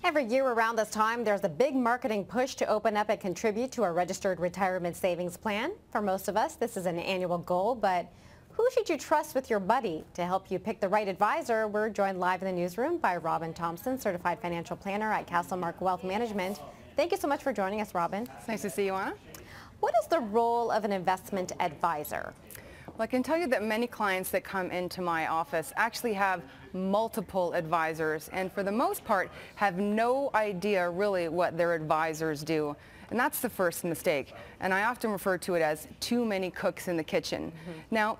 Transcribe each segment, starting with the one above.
Every year around this time, there's a big marketing push to open up and contribute to a registered retirement savings plan. For most of us, this is an annual goal, but who should you trust with your money? To help you pick the right advisor, we're joined live in the newsroom by Robyn Thompson, Certified Financial Planner at Castlemark Wealth Management. Thank you so much for joining us, Robyn. It's nice to see you, Anna. What is the role of an investment advisor? Well, I can tell you that many clients that come into my office actually have multiple advisors and for the most part have no idea really what their advisors do. And that's the first mistake. And I often refer to it as too many cooks in the kitchen. Now,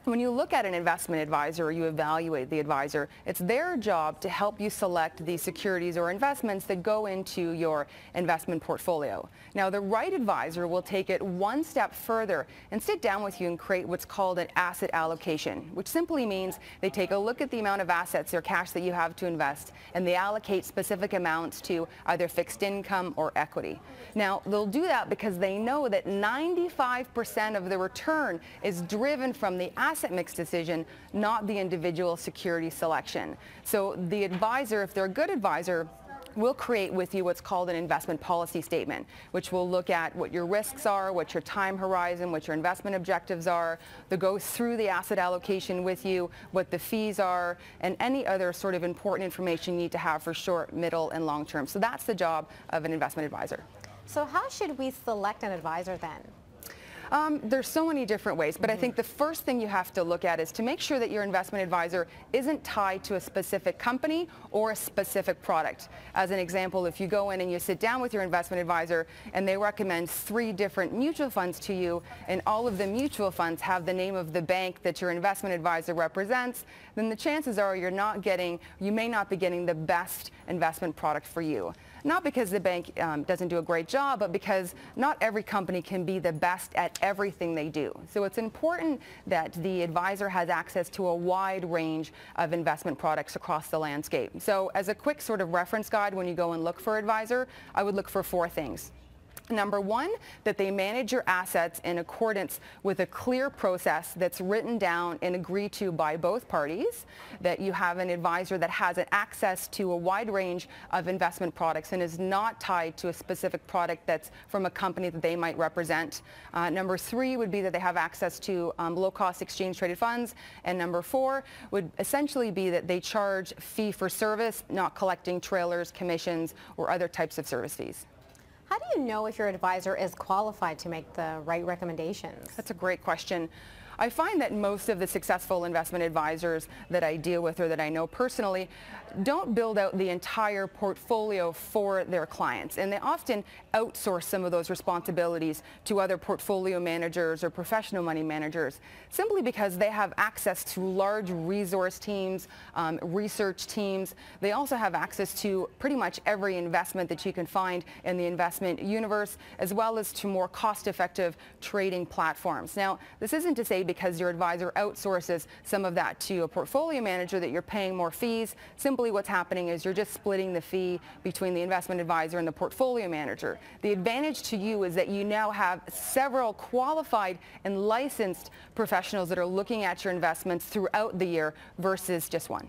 when you look at an investment advisor or you evaluate the advisor, it's their job to help you select the securities or investments that go into your investment portfolio. Now, the right advisor will take it one step further and sit down with you and create what's called an asset allocation, which simply means they take a look at the amount of assets or cash that you have to invest and they allocate specific amounts to either fixed income or equity. Now, they'll do that because they know that 95% of the return is driven from the asset mix decision, not the individual security selection. So the advisor, if they're a good advisor, will create with you what's called an investment policy statement, which will look at what your risks are, what your time horizon, what your investment objectives are. They'll go through the asset allocation with you, what the fees are, and any other sort of important information you need to have for short, middle, and long term. So that's the job of an investment advisor. So how should we select an advisor then? There's so many different ways, but I think the first thing you have to look at is to make sure that your investment advisor isn't tied to a specific company or a specific product. As an example, if you go in and you sit down with your investment advisor and they recommend 3 different mutual funds to you and all of the mutual funds have the name of the bank that your investment advisor represents, then the chances are you may not be getting the best investment product for you. Not because the bank doesn't do a great job, but because not every company can be the best at everything they do. So it's important that the advisor has access to a wide range of investment products across the landscape. So as a quick sort of reference guide, when you go and look for an advisor, I would look for 4 things. Number 1, that they manage your assets in accordance with a clear process that's written down and agreed to by both parties, that you have an advisor that has access to a wide range of investment products and is not tied to a specific product that's from a company that they might represent. Number 3 would be that they have access to low-cost exchange-traded funds. And number 4 would essentially be that they charge fee for service, not collecting trailers, commissions, or other types of service fees. How do you know if your advisor is qualified to make the right recommendations? That's a great question. I find that most of the successful investment advisors that I deal with or that I know personally don't build out the entire portfolio for their clients, and they often outsource some of those responsibilities to other portfolio managers or professional money managers simply because they have access to large resource teams, research teams. They also have access to pretty much every investment that you can find in the investment universe, as well as to more cost-effective trading platforms. Now, this isn't to say because your advisor outsources some of that to a portfolio manager that you're paying more fees. Simply what's happening is you're just splitting the fee between the investment advisor and the portfolio manager. The advantage to you is that you now have several qualified and licensed professionals that are looking at your investments throughout the year versus just one.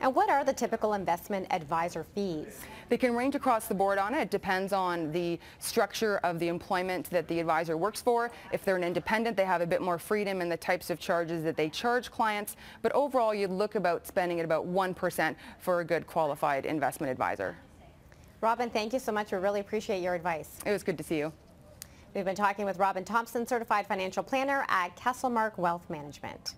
And what are the typical investment advisor fees? They can range across the board on it. It depends on the structure of the employment that the advisor works for. If they're an independent, they have a bit more freedom in the types of charges that they charge clients. But overall, you'd look about spending at about 1% for a good qualified investment advisor. Robyn, thank you so much. We really appreciate your advice. It was good to see you. We've been talking with Robyn Thompson, Certified Financial Planner at Castlemark Wealth Management.